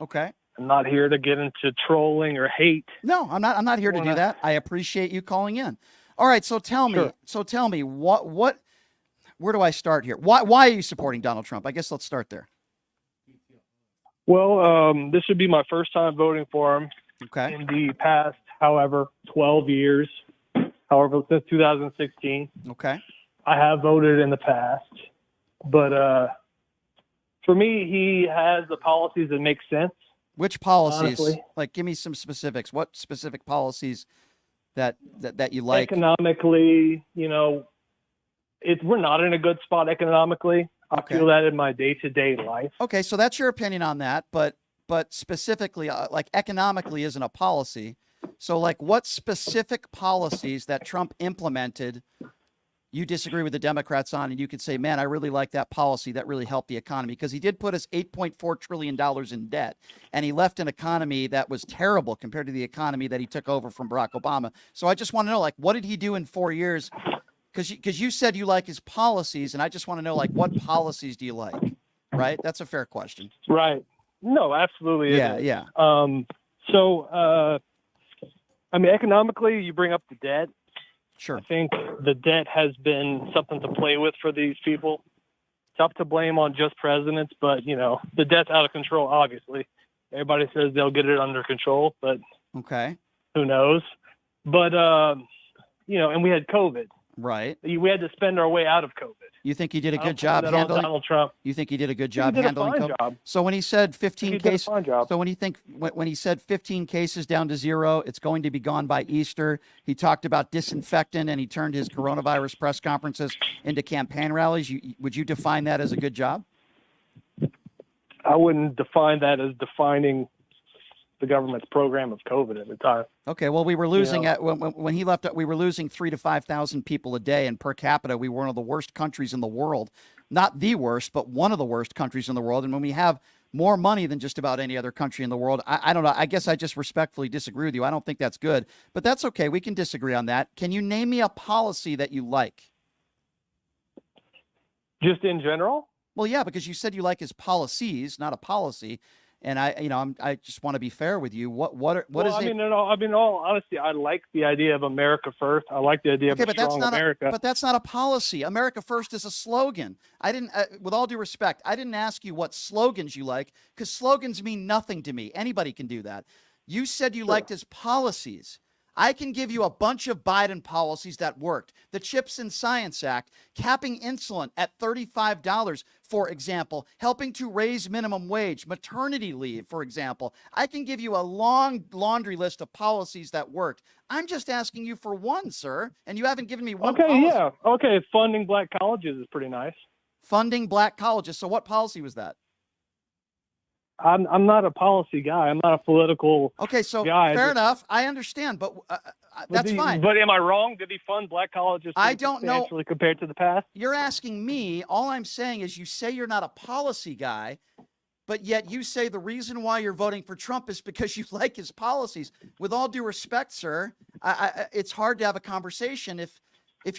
Okay. I'm not here to get into trolling or hate. No, I'm not. I'm not here to do that. I appreciate you calling in. All right. So tell me. Sure. So tell me what. Where do I start here? Why are you supporting Donald Trump? I guess let's start there. Well, this would be my first time voting for him. Okay. In the past, however, 12 years, however, since 2016. Okay. I have voted in the past, but for me, he has the policies that make sense. Which policies? Honestly. Like, give me some specifics. What specific policies that you like? Economically, we're not in a good spot economically. I feel that in my day-to-day life. Okay, so that's your opinion on that, but specifically, like economically isn't a policy. So, like, what specific policies that Trump implemented you disagree with the Democrats on, and you could say, man, I really like that policy. That really helped the economy, because he did put us $8.4 trillion in debt, and he left an economy that was terrible compared to the economy that he took over from Barack Obama. So I just want to know, like, what did he do in 4 years? Because you said you like his policies, and I just want to know, like, what policies do you like? Right? That's a fair question. Right. No, absolutely. Yeah. So, economically, you bring up the debt. Sure. I think the debt has been something to play with for these people. Tough to blame on just presidents, but, the debt's out of control, obviously. Everybody says they'll get it under control, but who knows? But, and we had COVID. Right. We had to spend our way out of COVID. You think he did a good job handling Donald Trump? You think he did a good job handling COVID? Job. So when he said 15 cases, so when he said 15 cases down to 0, it's going to be gone by Easter. He talked about disinfectant, and he turned his coronavirus press conferences into campaign rallies. Would you define that as a good job? I wouldn't define that as defining the government's program of COVID at the time. Okay, well, we were losing when he left. We were losing 3,000 to 5,000 people a day, and per capita, we were one of the worst countries in the world. Not the worst, but one of the worst countries in the world. And when we have more money than just about any other country in the world, I don't know. I guess I just respectfully disagree with you. I don't think that's good, but that's okay. We can disagree on that. Can you name me a policy that you like? Just in general? Well, yeah, because you said you like his policies, not a policy. And I just want to be fair with you. What is it? In all honesty, I like the idea of America first. I like the idea of a strong America. But that's not a policy. America first is a slogan. I didn't, with all due respect, I didn't ask you what slogans you like, because slogans mean nothing to me. Anybody can do that. You said you liked his policies. I can give you a bunch of Biden policies that worked. The CHIPS and Science Act, capping insulin at $35, for example, helping to raise minimum wage, maternity leave, for example. I can give you a long laundry list of policies that worked. I'm just asking you for one, sir, and you haven't given me one policy. Yeah. Okay, funding black colleges is pretty nice. Funding black colleges. So what policy was that? I'm not a policy guy. I'm not a political guy. Fair enough. I understand, but that's fine. But am I wrong? Did he fund black colleges substantially compared to the past? You're asking me. All I'm saying is you say you're not a policy guy, but yet you say the reason why you're voting for Trump is because you like his policies. With all due respect, sir, it's hard to have a conversation if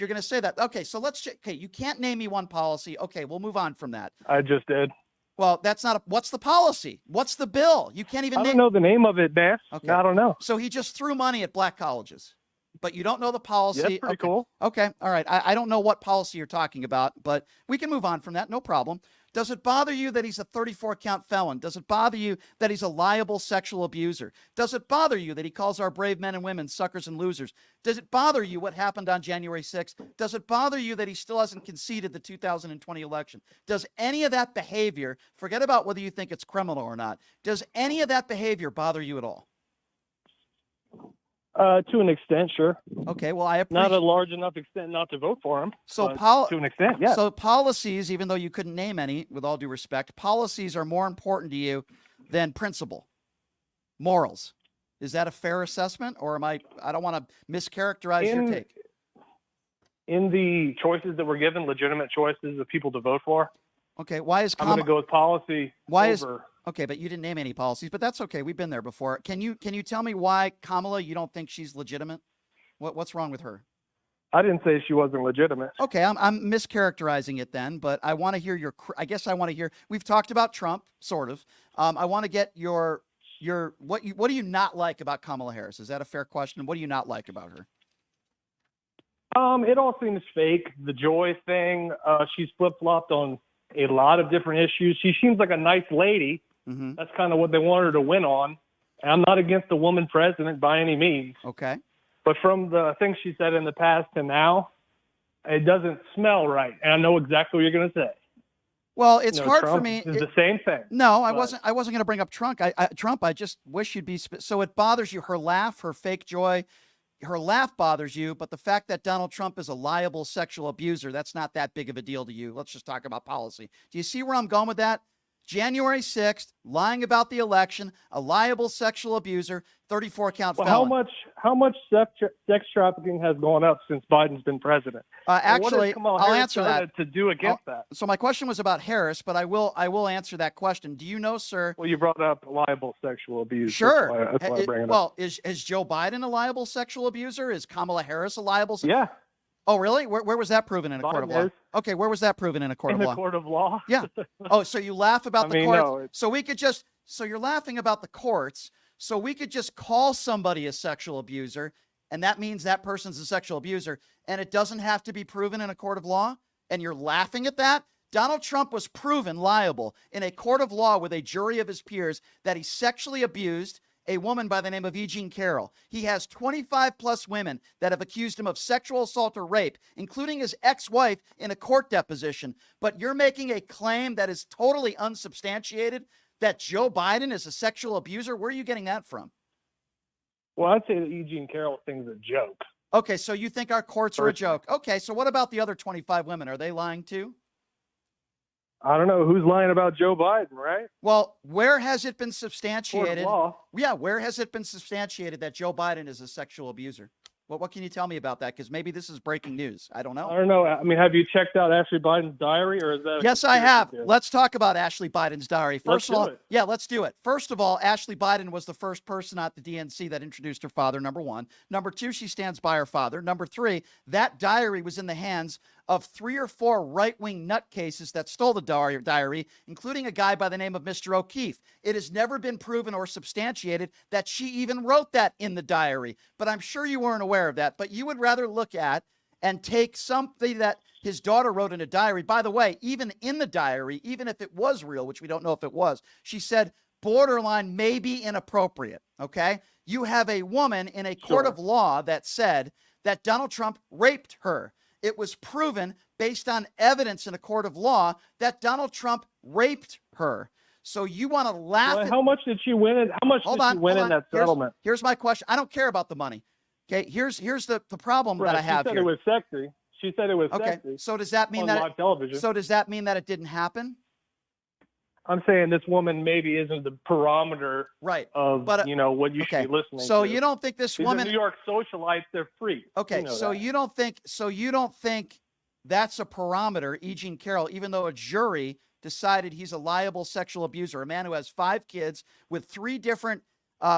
you're going to say that. Okay, so you can't name me one policy. Okay, we'll move on from that. I just did. Well, that's not what's the policy? What's the bill? You can't even I don't know the name of it, man. Okay. I don't know. So he just threw money at black colleges, but you don't know the policy. That's pretty cool. Okay. All right. I don't know what policy you're talking about, but we can move on from that. No problem. Does it bother you that he's a 34-count felon? Does it bother you that he's a liable sexual abuser? Does it bother you that he calls our brave men and women suckers and losers? Does it bother you what happened on January 6th? Does it bother you that he still hasn't conceded the 2020 election? Does any of that behavior, forget about whether you think it's criminal or not, does any of that behavior bother you at all? To an extent, sure. Okay, well, I appreciate... Not a large enough extent not to vote for him. So to an extent, yeah. So policies, even though you couldn't name any, with all due respect, policies are more important to you than principle, morals. Is that a fair assessment, or I don't want to mischaracterize your take. In the choices that were given, legitimate choices of people to vote for. Okay, why is I'm going to go with policy over... Okay, but you didn't name any policies, but that's okay. We've been there before. Can you tell me why Kamala, you don't think she's legitimate? What's wrong with her? I didn't say she wasn't legitimate. Okay, I'm mischaracterizing it then, but I want to hear I guess I want to hear. We've talked about Trump, sort of. I want to get your what do you not like about Kamala Harris? Is that a fair question? What do you not like about her? It all seems fake. The joy thing. She's flip-flopped on a lot of different issues. She seems like a nice lady. Mm-hmm. That's kind of what they want her to win on. And I'm not against a woman president by any means. Okay. But from the things she said in the past to now, it doesn't smell right. And I know exactly what you're going to say. Well, it's hard Trump for me. It's the same thing. No, I wasn't going to bring up Trump. Trump. I just wish you'd be. So it bothers you. Her laugh, her fake joy, her laugh bothers you. But the fact that Donald Trump is a liable sexual abuser, that's not that big of a deal to you. Let's just talk about policy. Do you see where I'm going with that? January 6th, lying about the election, a liable sexual abuser, 34-count felon. How much sex trafficking has gone up since Biden's been president? Actually, I'll answer that. To do against that. So my question was about Harris, but I will answer that question. Do you know, sir? Well, you brought up liable sexual abuse. Sure. That's why I bring it up. Well, is Joe Biden a liable sexual abuser? Is Kamala Harris a liable? Yeah. Oh, really? Where was that proven in a court of law? Okay, where was that proven in a court of law? In a court of law? Yeah. Oh, so you laugh about the courts. No, so we could just, so you're laughing about the courts. So we could just call somebody a sexual abuser, and that means that person's a sexual abuser, and it doesn't have to be proven in a court of law? And you're laughing at that? Donald Trump was proven liable in a court of law with a jury of his peers that he sexually abused a woman by the name of Jean Carroll. He has 25 plus women that have accused him of sexual assault or rape, including his ex-wife in a court deposition. But you're making a claim that is totally unsubstantiated, that Joe Biden is a sexual abuser. Where are you getting that from? Well, I'd say that Eugene Carroll thing's a joke. Okay, so you think our courts are a joke. Okay, so what about the other 25 women? Are they lying too? I don't know who's lying about Joe Biden, right? Well, where has it been substantiated? Court of law. Yeah, where has it been substantiated that Joe Biden is a sexual abuser? What can you tell me about that? Because maybe this is breaking news. I don't know. I don't know. I mean, have you checked out Ashley Biden's diary, or is that? Yes, I have. Let's talk about Ashley Biden's diary. Let's do it. Yeah, let's do it. First of all, Ashley Biden was the first person at the DNC that introduced her father, number one. Number two, she stands by her father. Number three, that diary was in the hands of 3 or 4 right-wing nutcases that stole the diary, including a guy by the name of Mr. O'Keefe. It has never been proven or substantiated that she even wrote that in the diary. But I'm sure you weren't aware of that. But you would rather look at and take something that his daughter wrote in a diary. By the way, even in the diary, even if it was real, which we don't know if it was, she said borderline maybe inappropriate, okay? You have a woman in a court of law that said that Donald Trump raped her. It was proven based on evidence in a court of law that Donald Trump raped her. So you want to laugh at... How much did she win in that settlement? Here's my question. I don't care about the money. Okay, here's the problem that I have here. She said it was sexy. She said it was sexy. So does that mean live television. So does that mean that it didn't happen? I'm saying this woman maybe isn't the parameter of what you should be listening to. So you don't think this woman... New York socialites, they're free. Okay, you don't think that's a parameter, Eugene Carroll, even though a jury decided he's a liable sexual abuser, a man who has 5 kids with 3 different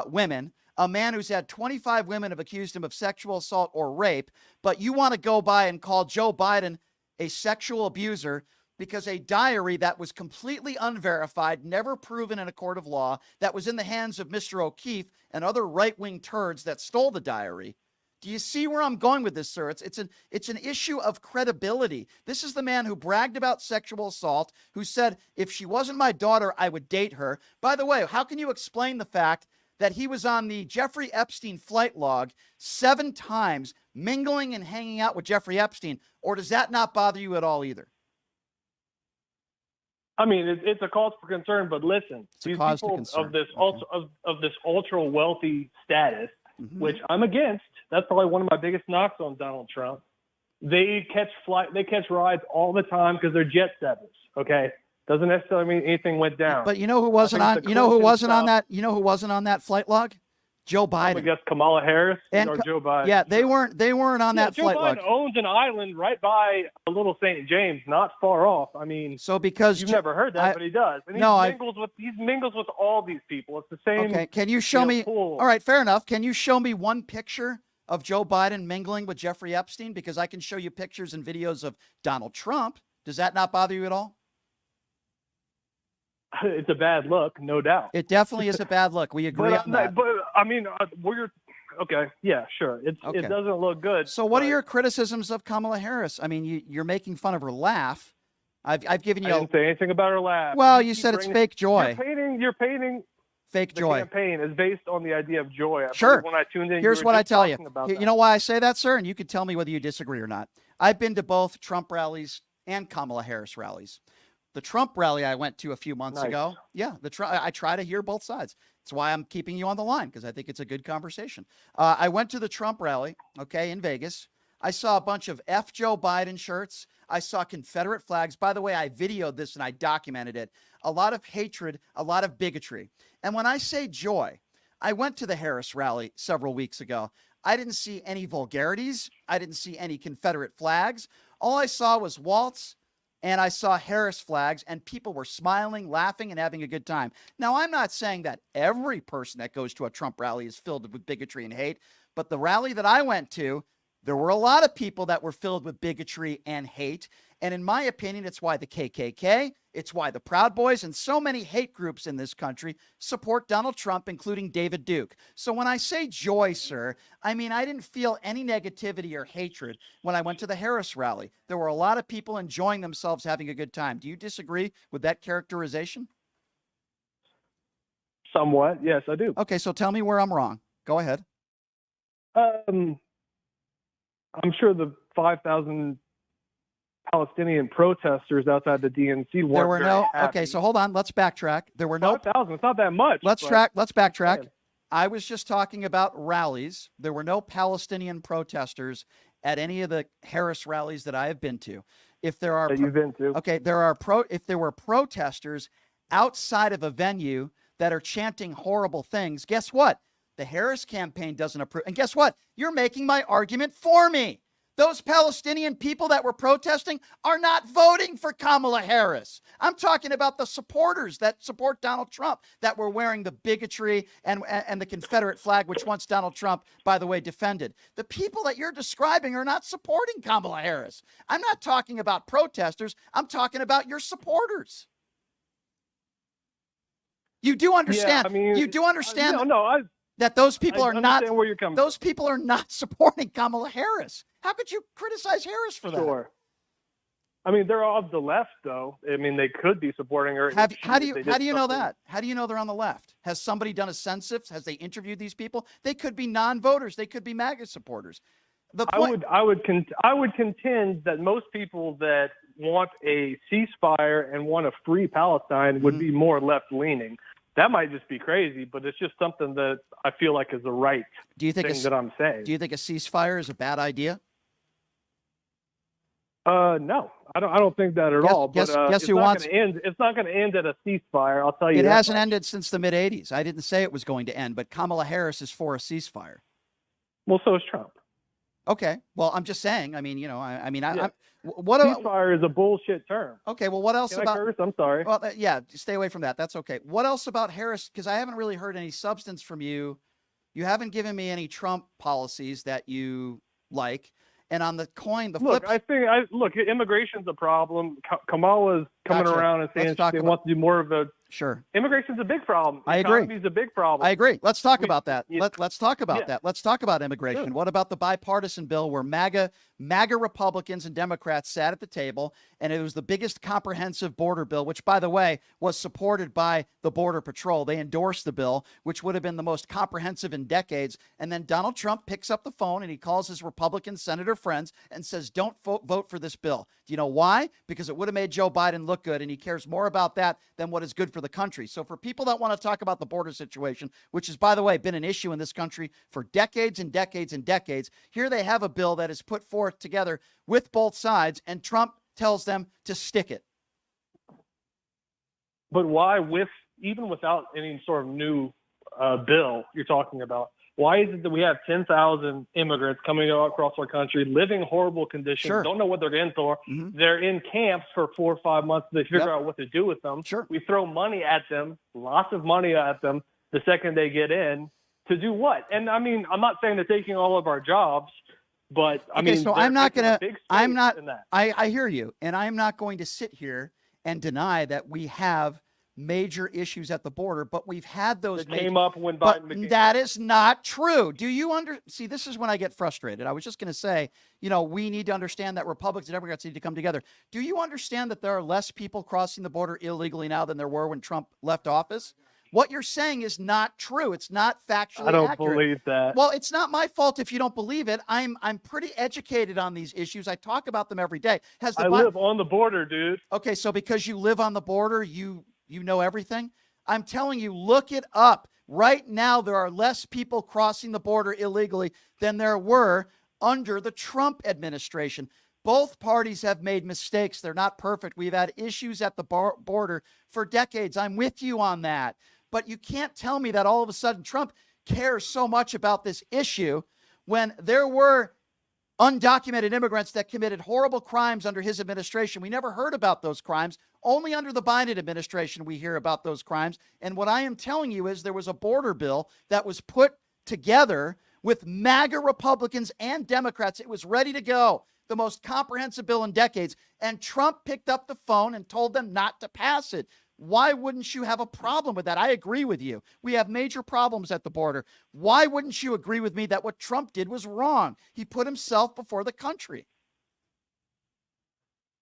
women, a man who's had 25 women have accused him of sexual assault or rape, but you want to go by and call Joe Biden a sexual abuser because a diary that was completely unverified, never proven in a court of law, that was in the hands of Mr. O'Keefe and other right-wing turds that stole the diary. Do you see where I'm going with this, sir? It's an issue of credibility. This is the man who bragged about sexual assault, who said, if she wasn't my daughter, I would date her. By the way, how can you explain the fact that he was on the Jeffrey Epstein flight log 7 times, mingling and hanging out with Jeffrey Epstein? Or does that not bother you at all either? I mean, it's a cause for concern, but listen, these people of this ultra wealthy status, which I'm against, that's probably one of my biggest knocks on Donald Trump. They catch rides all the time because they're jet setters. Okay, doesn't necessarily mean anything went down. But you know who wasn't on? You know who wasn't on that? You know who wasn't on that flight log? Joe Biden. I guess Kamala Harris or Joe Biden. Yeah, they weren't on that flight log. Joe Biden owns an island right by a little St. James, not far off. I mean, so because you've never heard that, but he does. And he mingles with all these people. It's the same. Okay, can you show me? Pool. All right, fair enough. Can you show me one picture of Joe Biden mingling with Jeffrey Epstein? Because I can show you pictures and videos of Donald Trump. Does that not bother you at all? It's a bad look, no doubt. It definitely is a bad look. We agree on that. But I mean, okay, yeah, sure. It doesn't look good. So what are your criticisms of Kamala Harris? I mean, you're making fun of her laugh. I've given you. I didn't say anything about her laugh. Well, you said it's fake joy. You're painting fake the joy. campaign is based on the idea of joy. Sure. When I tuned in, here's what I tell you. You know why I say that, sir? And you can tell me whether you disagree or not. I've been to both Trump rallies and Kamala Harris rallies. The Trump rally I went to a few months ago. Yeah, I try to hear both sides. That's why I'm keeping you on the line, because I think it's a good conversation. I went to the Trump rally, in Vegas. I saw a bunch of F Joe Biden shirts. I saw Confederate flags. By the way, I videoed this and I documented it. A lot of hatred, a lot of bigotry. And when I say joy, I went to the Harris rally several weeks ago. I didn't see any vulgarities. I didn't see any Confederate flags. All I saw was Waltz, and I saw Harris flags, and people were smiling, laughing, and having a good time. Now, I'm not saying that every person that goes to a Trump rally is filled with bigotry and hate, but the rally that I went to, there were a lot of people that were filled with bigotry and hate. And in my opinion, it's why the KKK, it's why the Proud Boys, and so many hate groups in this country support Donald Trump, including David Duke. So when I say joy, sir, I mean, I didn't feel any negativity or hatred when I went to the Harris rally. There were a lot of people enjoying themselves, having a good time. Do you disagree with that characterization? Somewhat, yes, I do. Okay, so tell me where I'm wrong. Go ahead. I'm sure the 5,000 Palestinian protesters outside the DNC weren't there were no happy. Okay, so hold on, let's backtrack. There were no 5,000. It's not that much. Let's backtrack. I was just talking about rallies. There were no Palestinian protesters at any of the Harris rallies that I have been to. If there are that you've been to. Okay, if there were protesters outside of a venue that are chanting horrible things, guess what? The Harris campaign doesn't approve. And guess what? You're making my argument for me. Those Palestinian people that were protesting are not voting for Kamala Harris. I'm talking about the supporters that support Donald Trump that were wearing the bigotry and the Confederate flag, which once Donald Trump, by the way, defended. The people that you're describing are not supporting Kamala Harris. I'm not talking about protesters. I'm talking about your supporters. You do understand. Yeah, I mean, you do understand. No, that those people are not where you're coming those from. people are not supporting Kamala Harris. How could you criticize Harris for that? Sure. I mean, they're of the left, though. I mean, they could be supporting her. How do you know that? How do you know they're on the left? Has somebody done a census? Has they interviewed these people? They could be non-voters. They could be MAGA supporters. I would contend that most people that want a ceasefire and want a free Palestine would be more left-leaning. That might just be crazy, but it's just something that I feel like is the right thing that I'm saying. Do you think a ceasefire is a bad idea? No, I don't think that at all. Guess it's who wants? It's not going to end at a ceasefire. I'll tell you. It hasn't ended since the mid '80s. I didn't say it was going to end, but Kamala Harris is for a ceasefire. Well, so is Trump. Okay. Well, I'm just saying. I mean, ceasefire is a bullshit term. Okay. Well, what else about? I curse? I'm sorry. Well, yeah, stay away from that. That's okay. What else about Harris? Because I haven't really heard any substance from you. You haven't given me any Trump policies that you like. And on the coin, flip. Look, immigration's a problem. Kamala's coming around and saying she wants to do more of a. Sure. Immigration's a big problem. I agree. Economy's a big problem. I agree. Let's talk about that. Let's talk about that. Let's talk about immigration. Sure. What about the bipartisan bill where MAGA Republicans and Democrats sat at the table, and it was the biggest comprehensive border bill, which, by the way, was supported by the Border Patrol. They endorsed the bill, which would have been the most comprehensive in decades. And then Donald Trump picks up the phone and he calls his Republican senator friends and says, don't vote for this bill. Do you know why? Because it would have made Joe Biden look good, and he cares more about that than what is good for the country. So for people that want to talk about the border situation, which has, by the way, been an issue in this country for decades and decades and decades, here they have a bill that is put forth together with both sides, and Trump tells them to stick it. But why, even without any sort of new bill you're talking about, why is it that we have 10,000 immigrants coming across our country, living horrible conditions, don't know what they're in for? They're in camps for 4 or 5 months. They figure out what to do with them. Sure. We throw money at them, lots of money at them the second they get in, To do what? And I mean, I'm not saying they're taking all of our jobs, but I Okay, mean, so they're I'm not taking a gonna. big I'm space not. in that. I hear you, and I'm not going to sit here and deny that we have major issues at the border, but we've had those That major. came up when But Biden became that president. is not true. Do you see? This is when I get frustrated. I was just going to say, we need to understand that Republicans and Democrats need to come together. Do you understand that there are less people crossing the border illegally now than there were when Trump left office? What you're saying is not true. It's not factually I don't accurate. believe that. Well, it's not my fault if you don't believe it. I'm pretty educated on these issues. I talk about them every day. I live on the border, dude. Okay, so because you live on the border, you know everything? I'm telling you, look it up. Right now, there are less people crossing the border illegally than there were under the Trump administration. Both parties have made mistakes. They're not perfect. We've had issues at the border for decades. I'm with you on that. But you can't tell me that all of a sudden Trump cares so much about this issue when there were undocumented immigrants that committed horrible crimes under his administration. We never heard about those crimes. Only under the Biden administration we hear about those crimes. And what I am telling you is there was a border bill that was put together with MAGA Republicans and Democrats. It was ready to go, the most comprehensive bill in decades. And Trump picked up the phone and told them not to pass it. Why wouldn't you have a problem with that? I agree with you. We have major problems at the border. Why wouldn't you agree with me that what Trump did was wrong? He put himself before the country.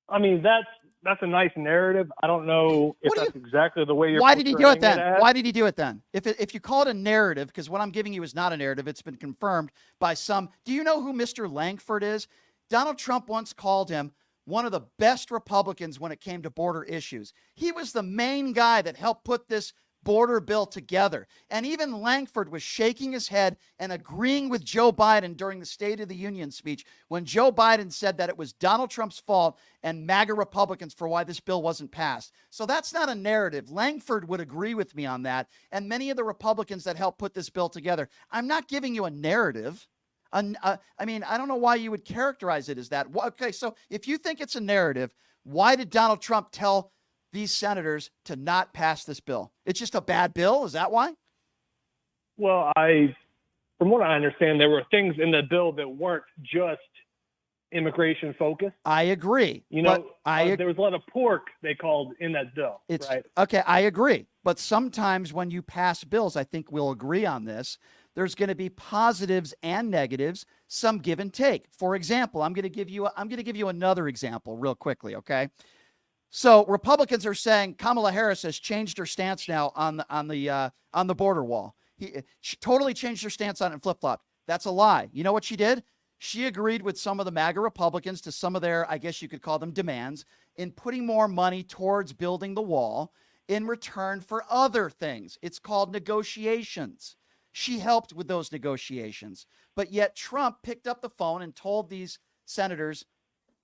I mean, that's a nice narrative. I don't know if that's exactly the way you're. Why did he do it then? Why did he do it then? If you call it a narrative, because what I'm giving you is not a narrative, it's been confirmed by some. Do you know who Mr. Langford is? Donald Trump once called him one of the best Republicans when it came to border issues. He was the main guy that helped put this border bill together. And even Langford was shaking his head and agreeing with Joe Biden during the State of the Union speech when Joe Biden said that it was Donald Trump's fault and MAGA Republicans for why this bill wasn't passed. So that's not a narrative. Langford would agree with me on that, and many of the Republicans that helped put this bill together. I'm not giving you a narrative. I mean, I don't know why you would characterize it as that. Okay, so if you think it's a narrative, why did Donald Trump tell these senators to not pass this bill? It's just a bad bill? Is that why? Well, from what I understand, there were things in the bill that weren't just immigration focused. I agree. There was a lot of pork they called in that bill. Right? Okay, I agree. But sometimes when you pass bills, I think we'll agree on this, there's going to be positives and negatives, some give and take. For example, I'm going to give you another example real quickly, okay? So Republicans are saying Kamala Harris has changed her stance now on the border wall. She totally changed her stance on it and flip-flopped. That's a lie. You know what she did? She agreed with some of the MAGA Republicans to some of their, I guess you could call them demands, in putting more money towards building the wall in return for other things. It's called negotiations. She helped with those negotiations. But yet Trump picked up the phone and told these senators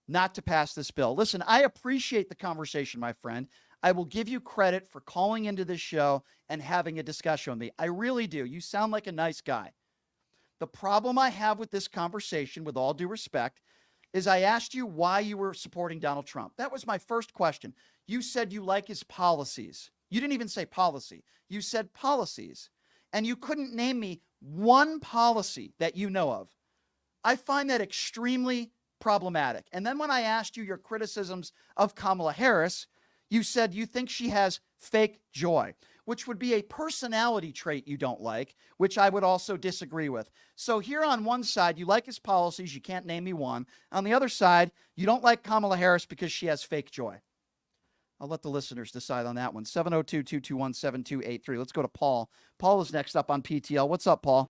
not to pass this bill. Listen, I appreciate the conversation, my friend. I will give you credit for calling into this show and having a discussion with me. I really do. You sound like a nice guy. The problem I have with this conversation, with all due respect, is I asked you why you were supporting Donald Trump. That was my first question. You said you like his policies. You didn't even say policy. You said policies. And you couldn't name me one policy that you know of. I find that extremely problematic. And then when I asked you your criticisms of Kamala Harris, you said you think she has fake joy, which would be a personality trait you don't like, which I would also disagree with. So here on one side, you like his policies. You can't name me one. On the other side, you don't like Kamala Harris because she has fake joy. I'll let the listeners decide on that one. 702-221-7283. Let's go to Paul. Paul is next up on PTL. What's up, Paul?